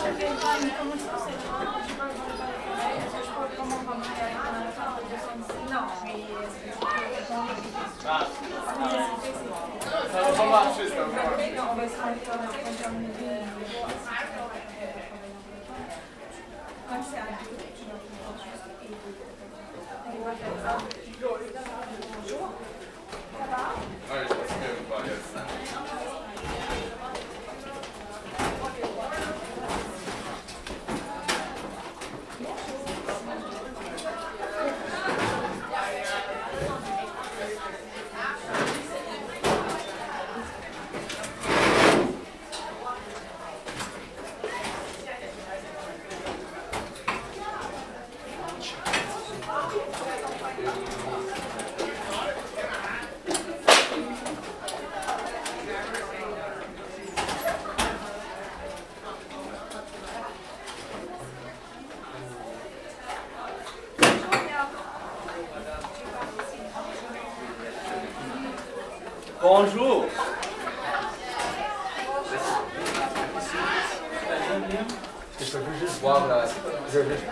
Ça va pas marcher, ça va pas marcher. Ouais, je pense que pas, yes. Bonjour. Je veux juste voir la... Je veux juste...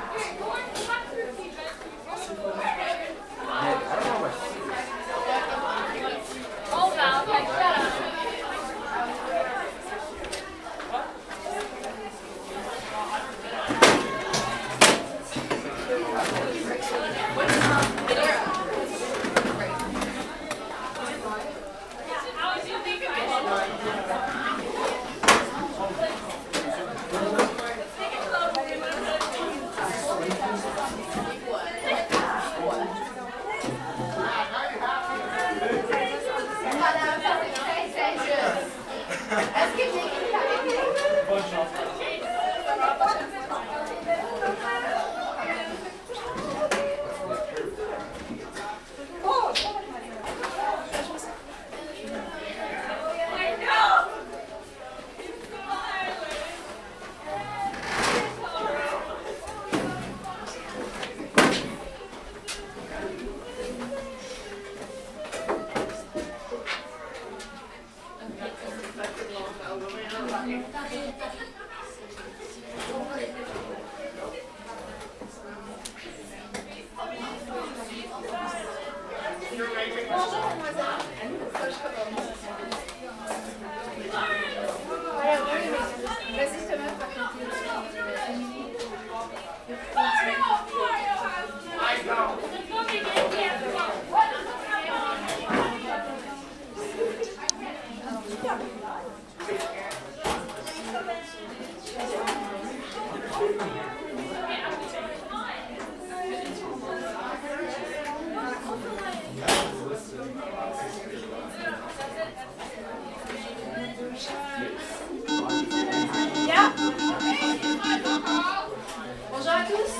Bonjour à tous.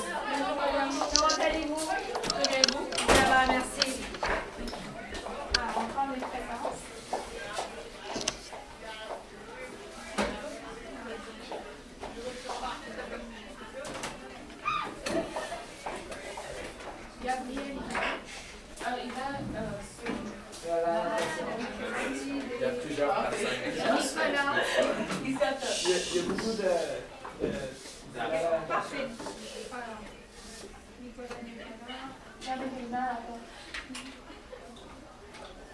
Comment allez-vous? Très bien, vous? Ça va, merci. On prend les fréquences. Gabriel. Alors, il y a plusieurs personnes. Il y a beaucoup de... Parfait.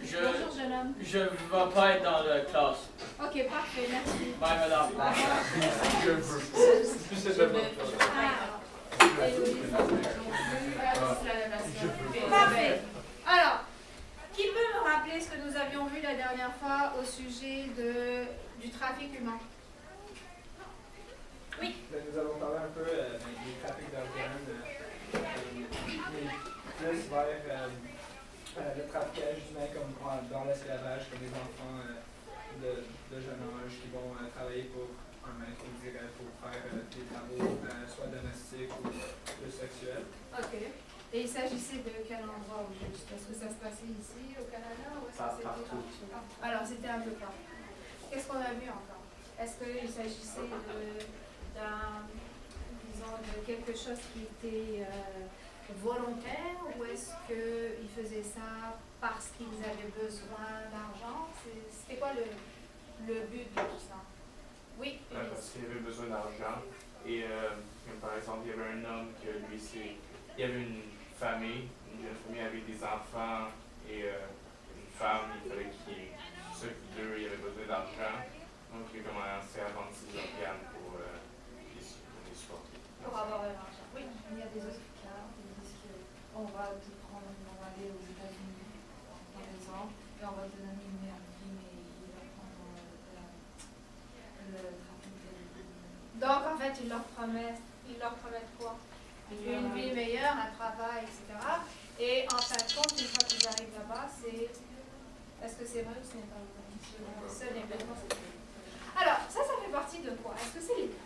Bonjour, jeune homme. Je ne vais pas être dans la classe. Ok, parfait, merci. Bye, madame. Je veux. Parfait. Alors, qui peut me rappeler ce que nous avions vu la dernière fois au sujet du trafic humain? Oui. Nous allons parler un peu du trafic d'organes, mais plus vers le traficage humain comme dans l'esclavage, comme les enfants de jeune âge qui vont travailler pour un maître, on dirait, pour faire des travaux soit domestiques ou sexuels. Ok. Et il s'agissait de quel endroit au juste? Est-ce que ça se passait ici, au Canada, ou est-ce que c'était partout? Alors, c'était un peu partout. Qu'est-ce qu'on a vu encore? Est-ce qu'il s'agissait de quelque chose qui était volontaire, ou est-ce qu'ils faisaient ça parce qu'ils avaient besoin d'argent? C'était quoi le but de tout ça? Oui. Parce qu'il avait besoin d'argent. Et comme par exemple, il y avait un homme que lui, il y avait une famille, une jeune famille avec des enfants et une femme, il fallait qu'il s'occupe d'eux, il avait besoin d'argent. Donc il a commencé à vendre ses organes pour les supporter. Pour avoir de l'argent. Oui, il y a des autres cas qui disent qu'on va te prendre, on va aller aux États-Unis, par exemple, et on va te donner une meilleure vie, mais il va prendre le trafic de. Donc en fait, ils leur promettent quoi? Une vie meilleure, un travail, etc. Et en fin de compte, une fois qu'ils arrivent là-bas, est-ce que c'est vrai ou ce n'est pas vrai? Ce n'est pas vrai. Alors, ça fait partie de quoi? Est-ce que c'est légal?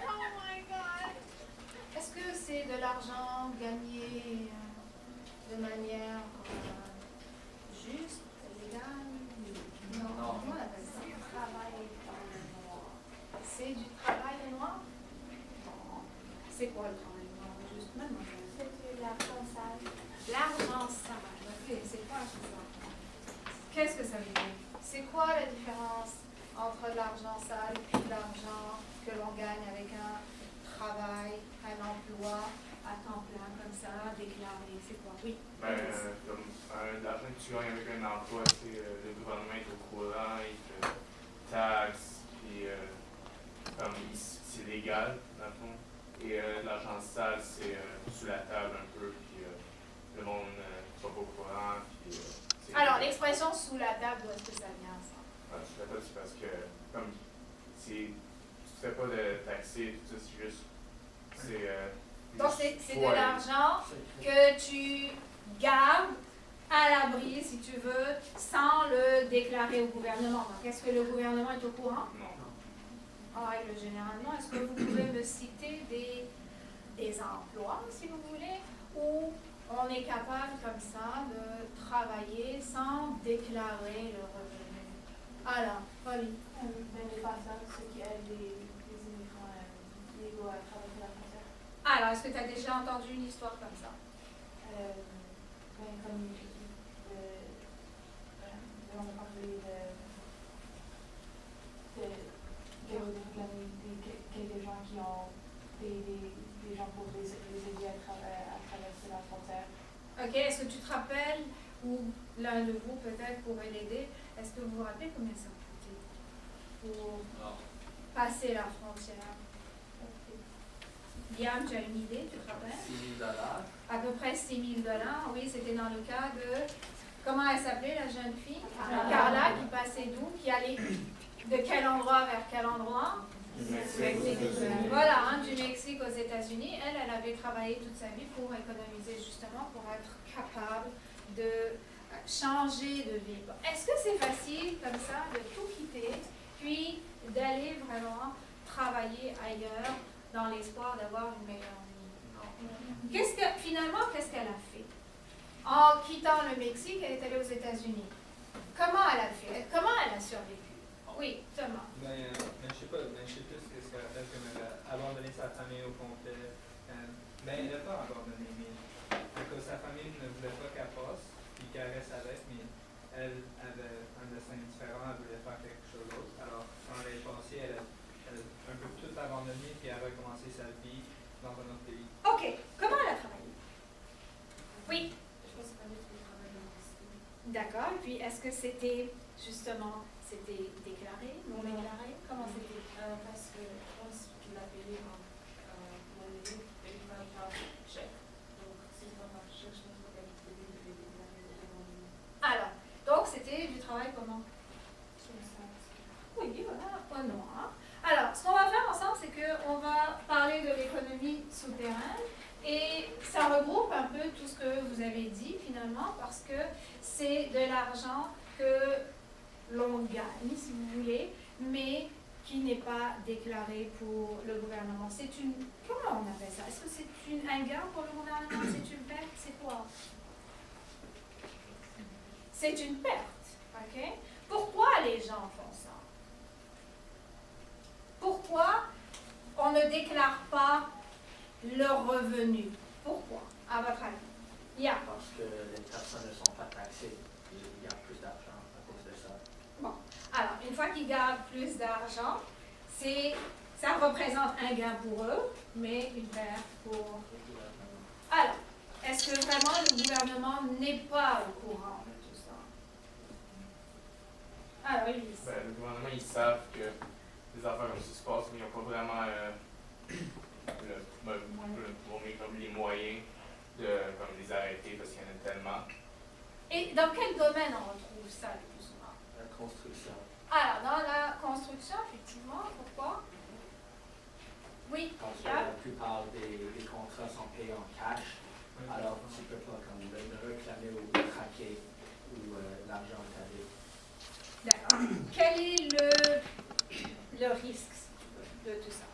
Oh my God! Est-ce que c'est de l'argent gagné de manière juste, légale? Non. Comment on appelle ça? Travail dans le noir. C'est du travail de noir? Non. C'est quoi le travail de noir? Juste mademoiselle. C'est de l'argent sale. L'argent sale. Ok, c'est quoi ça? Qu'est-ce que ça veut dire? C'est quoi la différence entre l'argent sale et l'argent que l'on gagne avec un travail, un emploi à temps plein comme ça, déclaré? C'est quoi? Oui. Comme l'argent que tu gagnes avec un emploi, le gouvernement est au courant, il te taxe, puis c'est légal, dans le fond. Et l'argent sale, c'est sous la table un peu, puis le monde n'est pas au courant. Puis, alors, l'expression sous la table, d'où est-ce que ça vient, ça? Sous la table, c'est parce que, comme, tu ne fais pas de taxer, tout ça, c'est juste. Donc, c'est de l'argent que tu gardes à l'abri, si tu veux, sans le déclarer au gouvernement. Donc, est-ce que le gouvernement est au courant? Non. En règle généralement, est-ce que vous pouvez me citer des emplois, si vous voulez, où on est capable comme ça de travailler sans déclarer le revenu? Alors, Pauline. Les passeurs, ceux qui aident les immigrants légaux à traverser la frontière. Alors, est-ce que tu as déjà entendu une histoire comme ça? Comme on a parlé quelques gens qui ont des gens pour les aider à traverser la frontière. Ok, est-ce que tu te rappelles, ou l'un de vous peut-être pourrait l'aider, est-ce que vous vous rappelez combien ça coûtait pour passer la frontière? Guillaume, tu as une idée, tu te rappelles? $6 000. À peu près $6 000, oui, c'était dans le cas de, comment elle s'appelait la jeune fille? Carla, qui passait d'où? Qui allait de quel endroit vers quel endroit? Du Mexique. Voilà, du Mexique aux États-Unis. Elle avait travaillé toute sa vie pour économiser justement, pour être capable de changer de vie. Est-ce que c'est facile comme ça de tout quitter, puis d'aller vraiment travailler ailleurs dans l'espoir d'avoir une meilleure vie? Finalement, qu'est-ce qu'elle a fait? En quittant le Mexique, elle est allée aux États-Unis. Comment elle a fait? Comment elle a survécu? Oui, Thomas. Je sais pas, je sais plus ce qu'elle a fait, comme elle a abandonné sa famille au complet. Elle n'a pas abandonné, mais à cause sa famille ne voulait pas qu'elle passe, puis qu'elle reste avec, mais elle avait un destin différent, elle voulait faire quelque chose d'autre. Alors, quand elle est passée, elle a un peu tout abandonné, puis elle a recommencé sa vie dans un autre pays. OK. Comment elle a travaillé? Oui. Je pense que c'est pas du tout le travail dans le système. D'accord. Puis, est-ce que c'était justement, c'était déclaré, non déclaré? Comment c'était? Parce que je pense qu'il a payé pour l'aider et il va faire chèque. Donc, si il va faire chèque, je pense qu'il a payé de déclarer. Alors, donc c'était du travail comment? Comme ça. Oui, voilà, point noir. Alors, ce qu'on va faire ensemble, c'est qu'on va parler de l'économie souterraine et ça regroupe un peu tout ce que vous avez dit finalement parce que c'est de l'argent que l'on gagne, si vous voulez, mais qui n'est pas déclaré pour le gouvernement. C'est une... Comment on appelle ça? Est-ce que c'est un gain pour le gouvernement? C'est une perte? C'est quoi? C'est une perte, ok? Pourquoi les gens font ça? Pourquoi on ne déclare pas leur revenu? Pourquoi, à votre avis? Yeah. Parce que les personnes ne sont pas taxées. Ils gardent plus d'argent à cause de ça. Bon, alors, une fois qu'ils gardent plus d'argent, ça représente un gain pour eux, mais une perte pour... Alors, est-ce que vraiment le gouvernement n'est pas au courant de tout ça? Alors, Elise. Ben, le gouvernement, ils savent que des affaires comme ça se passent, mais ils n'ont pas vraiment comme les moyens de comme, les arrêter parce qu'il y en a tellement. Et dans quel domaine on retrouve ça le plus souvent? La construction. Alors, dans la construction, effectivement, pourquoi? Oui, Parce que Pierre? la plupart des contrats sont payés en cash, alors tu ne peux pas comme, le réclamer ou le traquer où l'argent est allé. D'accord. Quel est le risque de tout ça?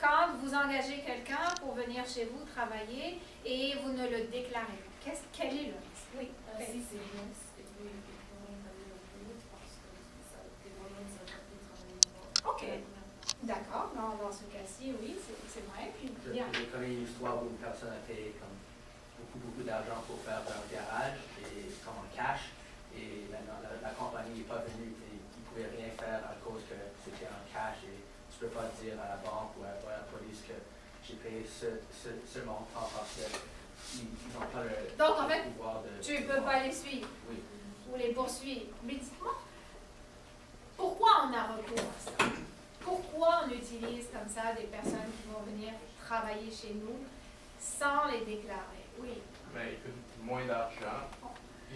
Quand vous engagez quelqu'un pour venir chez vous travailler et vous ne le déclarez pas, quel est le risque? Oui. Si c'est bien, c'est mieux que le travailler au plus parce que tes moyens ne sont pas plus travailler. OK. D'accord. Dans ce cas-ci, oui, c'est vrai. Puis, bien. Je connais une histoire où une personne a payé comme beaucoup d'argent pour faire leur garage et comme en cash. Et maintenant, la compagnie n'est pas venue et ils ne pouvaient rien faire à cause que c'était en cash. Et tu ne peux pas dire à la banque ou à la police que j'ai payé ce montant parce qu'ils n'ont pas le Donc, en fait, pouvoir de... Tu ne peux pas les suivre Oui. ou les poursuivre. Mais dites-moi, pourquoi on a recours à ça? Pourquoi on utilise comme ça des personnes qui vont venir travailler chez nous sans les déclarer? Oui. Ben, ils coûtent moins d'argent.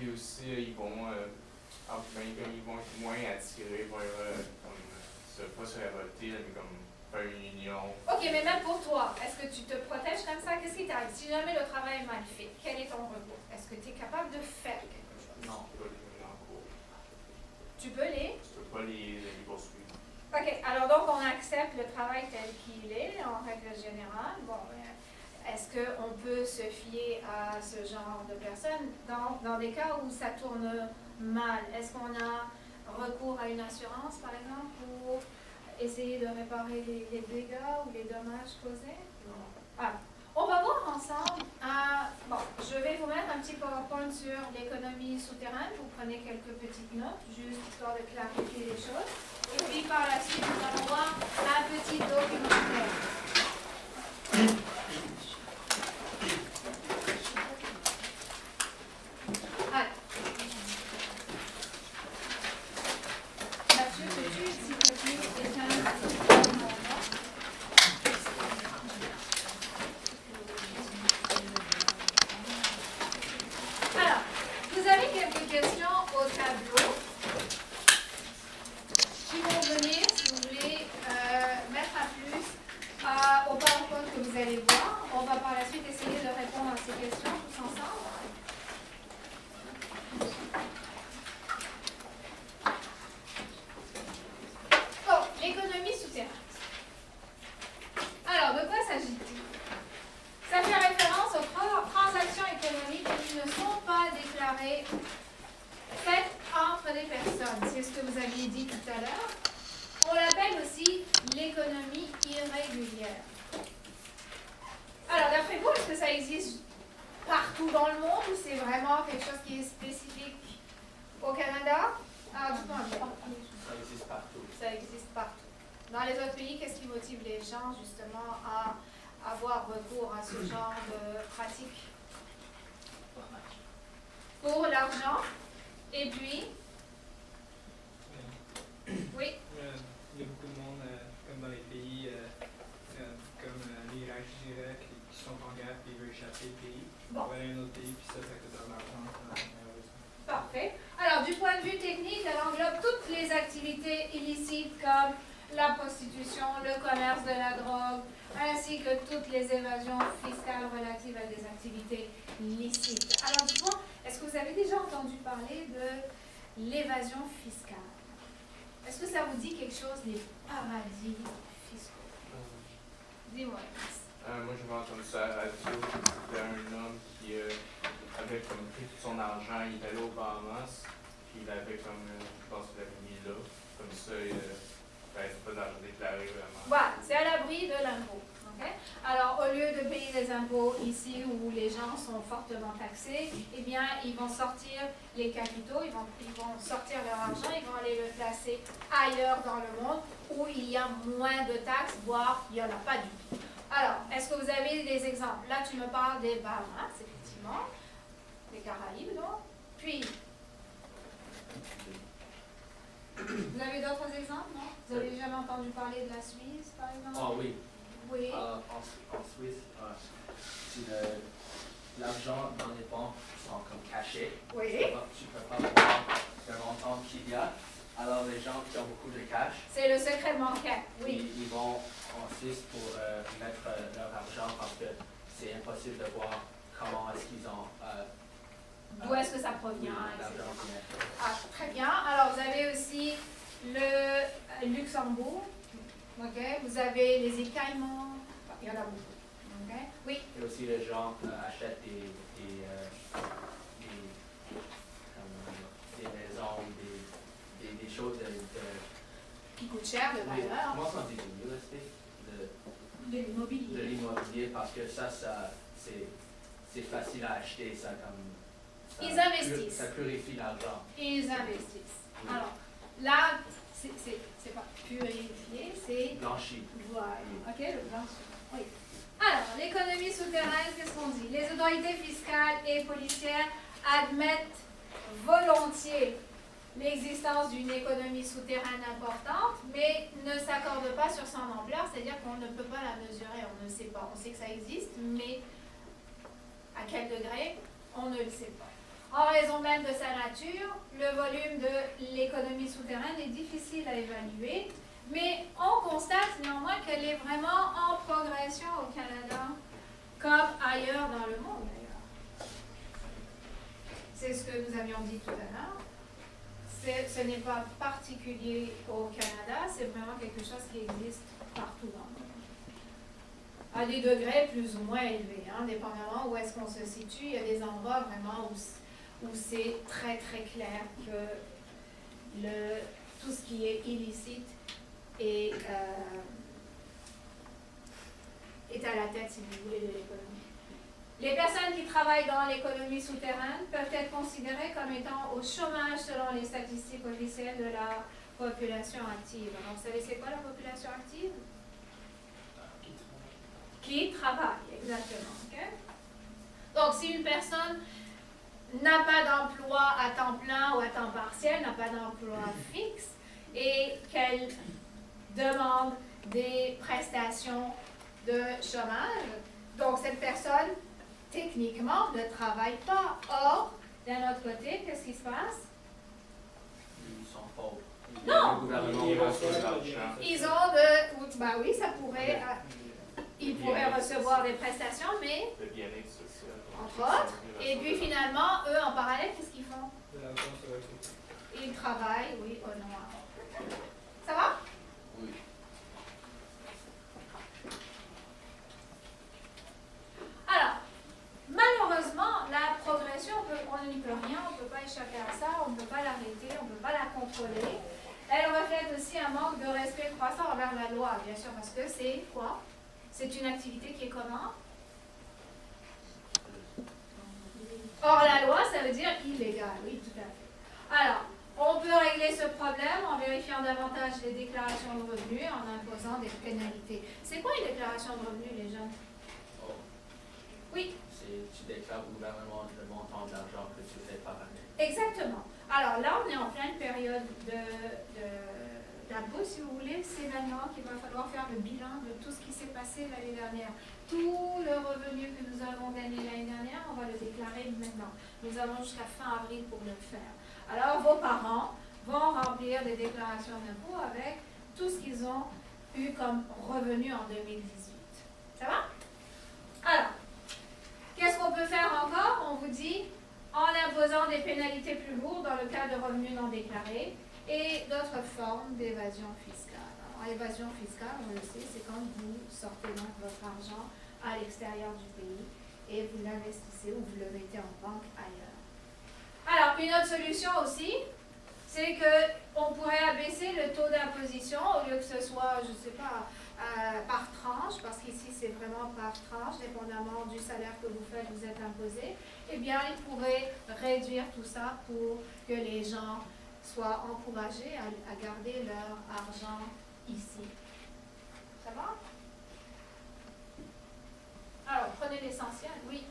Et aussi, ils vont être moins attirés vers, pas se révolter, mais comme faire une union. OK, mais même pour toi, est-ce que tu te protèges comme ça? Qu'est-ce qui t'arrive? Si jamais le travail est mal fait, quel est ton recours? Est-ce que tu es capable de faire quelque chose? Non. Tu peux pas les mener en cours. Tu peux les? Tu peux pas les poursuivre. OK, alors donc on accepte le travail tel qu'il est, en règle générale. Bon, est-ce qu'on peut se fier à ce genre de personnes dans des cas où ça tourne mal? Est-ce qu'on a recours à une assurance, par exemple, pour essayer de réparer les dégâts ou les dommages causés? Non. Ah, on va voir ensemble. Bon, je vais vous mettre un petit PowerPoint sur l'économie souterraine. Vous prenez quelques petites notes, juste histoire de clarifier les choses. Et puis par la suite, nous allons voir un petit documentaire. Alors. Mathieu, peux-tu, s'il te plaît, éteindre le moment? Alors, vous avez quelques questions au tableau qui vont venir, si vous voulez, mettre un plus au PowerPoint que vous allez voir. On va par la suite essayer de répondre à ces questions tous ensemble. Bon, l'économie souterraine. Alors, de quoi s'agit-il? Ça fait référence aux transactions économiques qui ne sont pas déclarées faites entre des personnes. C'est ce que vous aviez dit tout à l'heure. On l'appelle aussi l'économie irrégulière. Alors, d'après vous, est-ce que ça existe partout dans le monde ou c'est vraiment quelque chose qui est spécifique au Canada? Alors, dites-moi bien. Ça existe partout. Ça existe partout. Dans les autres pays, qu'est-ce qui motive les gens justement à avoir recours à ce genre de pratique? Pour l'argent. Et puis? Oui? Il y a beaucoup de monde, comme dans les pays comme l'Irak, je dirais, qui sont en guerre et qui veulent échapper le pays. Bon. On va aller à un autre pays, puis ça coûte de l'argent, malheureusement. Parfait. Alors, du point de vue technique, elle englobe toutes les activités illicites comme la prostitution, le commerce de la drogue, ainsi que toutes les évasions fiscales relatives à des activités licites. Alors, dites-moi, est-ce que vous avez déjà entendu parler de l'évasion fiscale? Est-ce que ça vous dit quelque chose, les paradis fiscaux? Dis-moi. Moi, j'avais entendu ça à la radio. C'était un homme qui avait comme pris tout son argent, il est allé aux Bahamas, puis il avait comme, je pense qu'il l'avait mis là. Comme ça, c'est pas d'argent déclaré vraiment. Voilà, c'est à l'abri de l'impôt. Okay? Alors, au lieu de payer des impôts ici où les gens sont fortement taxés, eh bien, ils vont sortir les capitaux, ils vont sortir leur argent, ils vont aller le placer ailleurs dans le monde où il y a moins de taxes, voire il n'y en a pas du tout. Alors, est-ce que vous avez des exemples? Là, tu me parles des Bahamas, effectivement, des Caraïbes, donc. Puis, vous avez d'autres exemples, non? Vous avez jamais entendu parler de la Suisse, par exemple? Ah oui. Oui. En Suisse, si l'argent dans les banques sont comme cachés, Oui. tu peux pas voir le montant qu'il y a. Alors les gens qui ont beaucoup de cash, C'est le secret bancaire, oui. ils vont en Suisse pour mettre leur argent parce que c'est impossible de voir comment est-ce qu'ils ont D'où est-ce que ça provient, etc. l'argent vient. Ah, très bien. Alors, vous avez aussi le Luxembourg. OK? Vous avez les îles Caïmans. Enfin, il y en a beaucoup. OK? Oui. Et aussi les gens achètent des maisons ou des choses Qui coûtent cher de valeur. comment on dit de real estate? De l'immobilier. De l'immobilier parce que ça c'est facile à acheter ça comme Ils investissent. Ça purifie l'argent. Ils investissent. Oui. Alors, là, c'est pas purifié, c'est Blanchi. voilà. OK? Le blanchiment. Oui. Alors, l'économie souterraine, qu'est-ce qu'on dit? Les autorités fiscales et policières admettent volontiers l'existence d'une économie souterraine importante, mais ne s'accordent pas sur son ampleur, c'est-à-dire qu'on ne peut pas la mesurer, on ne sait pas. On sait que ça existe, mais à quel degré, on ne le sait pas. En raison même de sa nature, le volume de l'économie souterraine est difficile à évaluer, mais on constate néanmoins qu'elle est vraiment en progression au Canada, comme ailleurs dans le monde d'ailleurs. C'est ce que nous avions dit tout à l'heure. Ce n'est pas particulier au Canada, c'est vraiment quelque chose qui existe partout dans le monde. À des degrés plus ou moins élevés, hein, dépendamment où est-ce qu'on se situe. Il y a des endroits vraiment où c'est très très clair que tout ce qui est illicite est à la tête, si vous voulez, de l'économie. Les personnes qui travaillent dans l'économie souterraine peuvent être considérées comme étant au chômage selon les statistiques officielles de la population active. Alors, vous savez, c'est quoi la population active? Qui travaille, exactement. Okay? Donc, si une personne n'a pas d'emploi à temps plein ou à temps partiel, n'a pas d'emploi fixe, et qu'elle demande des prestations de chômage, donc cette personne, techniquement, ne travaille pas. Or, d'un autre côté, qu'est-ce qui se passe? Ils sont pauvres. Non. Le gouvernement Ils va reçoivent de l'argent. Ils ont bah oui, ça pourrait, ils pourraient recevoir des prestations, mais, Le bien-être social. entre autres, et puis finalement, eux, en parallèle, qu'est-ce qu'ils font? De l'argent sur le côté. Ils travaillent, oui, au noir. Ça va? Oui. Alors, malheureusement, la progression, on n'y peut rien, on ne peut pas échapper à ça, on ne peut pas l'arrêter, on ne peut pas la contrôler. Elle reflète aussi un manque de respect croissant envers la loi, bien sûr, parce que c'est quoi? C'est une activité qui est comment? Hors la loi, ça veut dire illégal, oui, tout à fait. Alors, on peut régler ce problème en vérifiant davantage les déclarations de revenus, en imposant des pénalités. C'est quoi une déclaration de revenus, les jeunes? Oh. Oui. Tu déclares au gouvernement le montant d'argent que tu fais par année. Exactement. Alors là, on est en pleine période d'impôt, si vous voulez. C'est maintenant qu'il va falloir faire le bilan de tout ce qui s'est passé l'année dernière. Tout le revenu que nous avons gagné l'année dernière, on va le déclarer maintenant. Nous avons jusqu'à fin avril pour le faire. Alors, vos parents vont remplir des déclarations d'impôt avec tout ce qu'ils ont eu comme revenu en 2018. Ça va? Alors, qu'est-ce qu'on peut faire encore? On vous dit, en imposant des pénalités plus lourdes dans le cas de revenus non déclarés et d'autres formes d'évasion fiscale. Alors, l'évasion fiscale, on le sait, c'est quand vous sortez donc votre argent à l'extérieur du pays et vous l'investissez ou vous le mettez en banque ailleurs. Alors, une autre solution aussi, c'est qu'on pourrait abaisser le taux d'imposition au lieu que ce soit, je ne sais pas, par tranche. tranche, parce qu'ici c'est vraiment par tranche, dépendamment du salaire que vous faites, vous êtes imposé, eh bien, il pourrait réduire tout ça pour que les gens soient encouragés à garder leur argent ici. Ça va? Alors, prenez l'essentiel, oui.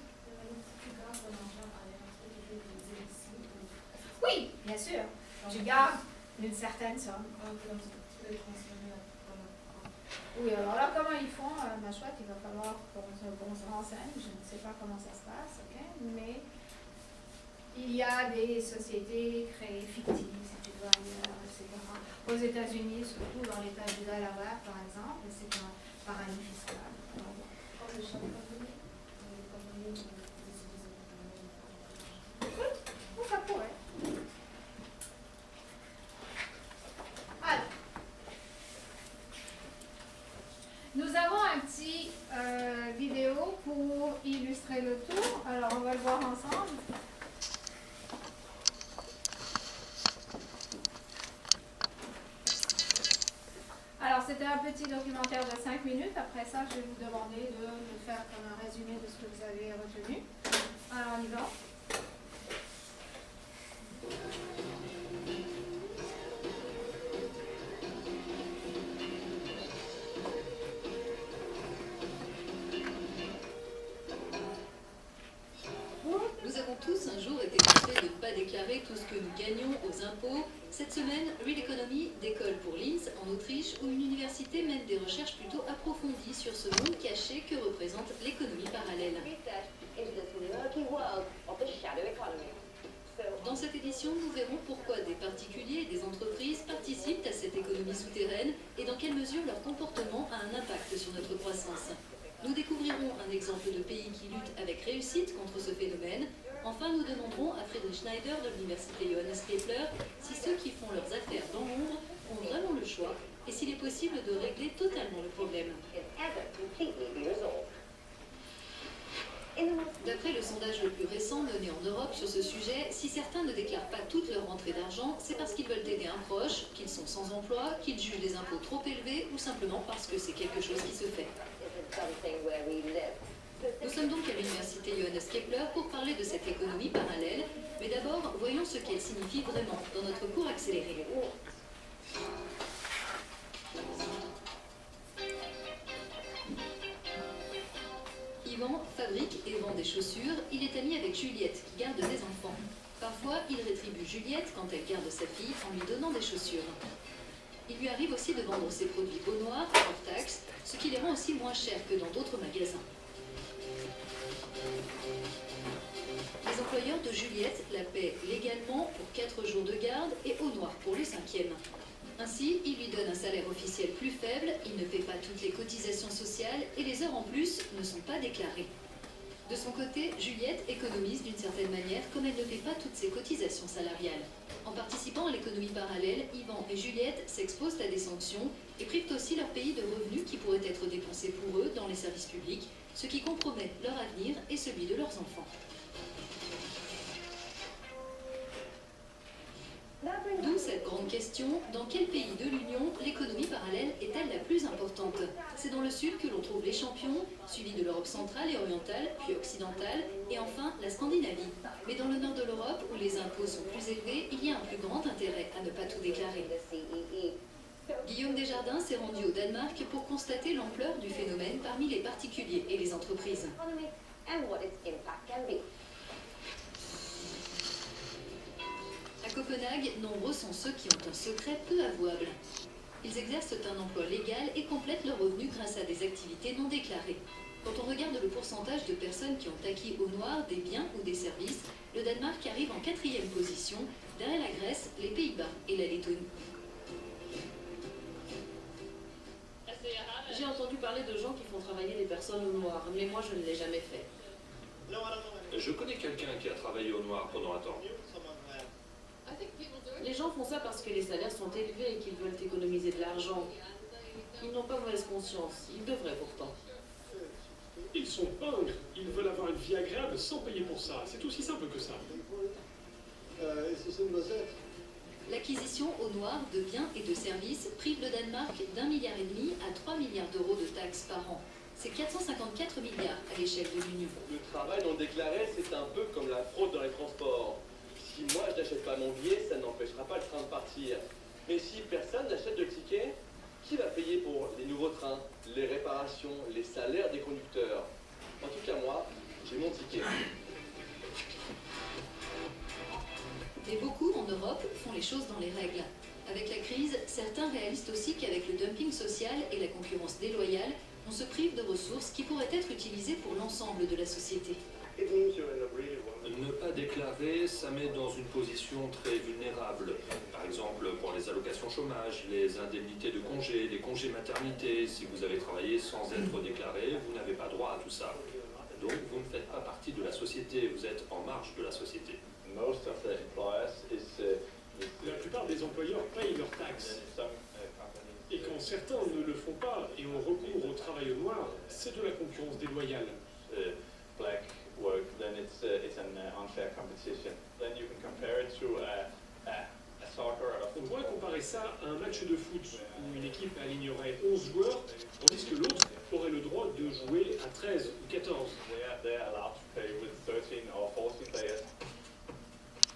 Oui, bien sûr. Tu gardes une certaine somme. Oui, alors là, comment ils font? Ma chouette, il va falloir qu'on se renseigne. Je ne sais pas comment ça se passe, ok? Mais il y a des sociétés créées fictives, si tu dois ailleurs, etc. Aux États-Unis, surtout dans l'État du Delaware, par exemple, c'est un paradis fiscal. Ou ça pourrait. Alors, nous avons un petit vidéo pour illustrer le tour. Alors, on va le voir ensemble. Alors, c'était un petit documentaire de 5 minutes. Après ça, je vais vous demander de me faire comme un résumé de ce que vous avez retenu. Alors, on y va. Nous avons tous un jour été tentés de ne pas déclarer tout ce que nous gagnons aux impôts. Cette semaine, Real Economy décolle pour Linz, en Autriche, où une université mène des recherches plutôt approfondies sur ce monde caché que représente l'économie parallèle. Dans cette édition, nous verrons pourquoi des particuliers et des entreprises participent à cette économie souterraine et dans quelle mesure leur comportement a un impact sur notre croissance. Nous découvrirons un exemple de pays qui lutte avec réussite contre ce phénomène. Enfin, nous demanderons à Friedrich Schneider de l'université Johannes Kepler si ceux qui font leurs affaires dans l'ombre ont vraiment le choix et s'il est possible de régler totalement le problème. D'après le sondage le plus récent mené en Europe sur ce sujet, si certains ne déclarent pas toute leur rentrée d'argent, c'est parce qu'ils veulent aider un proche, qu'ils sont sans emploi, qu'ils jugent les impôts trop élevés ou simplement parce que c'est quelque chose qui se fait. Nous sommes donc à l'université Johannes Kepler pour parler de cette économie parallèle, mais d'abord, voyons ce qu'elle signifie vraiment dans notre cours accéléré. Yvan fabrique et vend des chaussures. Il est ami avec Juliette qui garde des enfants. Parfois, il rétribue Juliette quand elle garde sa fille en lui donnant des chaussures. Il lui arrive aussi de vendre ses produits au noir, hors taxe, ce qui les rend aussi moins chers que dans d'autres magasins. Les employeurs de Juliette la paient légalement pour 4 jours de garde et au noir pour le 5e. Ainsi, il lui donne un salaire officiel plus faible, il ne paie pas toutes les cotisations sociales et les heures en plus ne sont pas déclarées. De son côté, Juliette économise d'une certaine manière comme elle ne paie pas toutes ses cotisations salariales. En participant à l'économie parallèle, Yvan et Juliette s'exposent à des sanctions et privent aussi leur pays de revenus qui pourraient être dépensés pour eux dans les services publics, ce qui compromet leur avenir et celui de leurs enfants. D'où cette grande question, dans quel pays de l'Union l'économie parallèle est-elle la plus importante? C'est dans le sud que l'on trouve les champions, suivis de l'Europe centrale et orientale, puis occidentale, et enfin la Scandinavie. Mais dans le nord de l'Europe, où les impôts sont plus élevés, il y a un plus grand intérêt à ne pas tout déclarer. Guillaume Desjardins s'est rendu au Danemark pour constater l'ampleur du phénomène parmi les particuliers et les entreprises. À Copenhague, nombreux sont ceux qui ont un secret peu avouable. Ils exercent un emploi légal et complètent leurs revenus grâce à des activités non déclarées. Quand on regarde le pourcentage de personnes qui ont acquis au noir des biens ou des services, le Danemark arrive en 4e position, derrière la Grèce, les Pays-Bas et la Lettonie. J'ai entendu parler de gens qui font travailler les personnes au noir, mais moi je ne l'ai jamais fait. Je connais quelqu'un qui a travaillé au noir pendant un temps. Les gens font ça parce que les salaires sont élevés et qu'ils veulent économiser de l'argent. Ils n'ont pas mauvaise conscience, ils devraient pourtant. Ils sont pingres, ils veulent avoir une vie agréable sans payer pour ça. C'est aussi simple que ça. L'acquisition au noir de biens et de services prive le Danemark d'1,5 milliard à 3 milliards d'euros de taxes par an. C'est 454 milliards à l'échelle de l'Union. Le travail non déclaré, c'est un peu comme la fraude dans les transports. Si moi je n'achète pas mon billet, ça n'empêchera pas le train de partir. Mais si personne n'achète de ticket, qui va payer pour les nouveaux trains, les réparations, les salaires des conducteurs? En tout cas moi, j'ai mon ticket. Mais beaucoup en Europe font les choses dans les règles. Avec la crise, certains réalisent aussi qu'avec le dumping social et la concurrence déloyale, on se prive de ressources qui pourraient être utilisées pour l'ensemble de la société. Ne pas déclarer, ça met dans une position très vulnérable. Par exemple, pour les allocations chômage, les indemnités de congé, les congés maternité. Si vous avez travaillé sans être déclaré, vous n'avez pas droit à tout ça. Donc, vous ne faites pas partie de la société, vous êtes en marge de la société. La plupart des employeurs payent leurs taxes. Et quand certains ne le font pas et ont recours au travail au noir, c'est de la concurrence déloyale. On pourrait comparer ça à un match de foot où une équipe alignerait 11 joueurs, tandis que l'autre aurait le droit de jouer à 13 ou 14.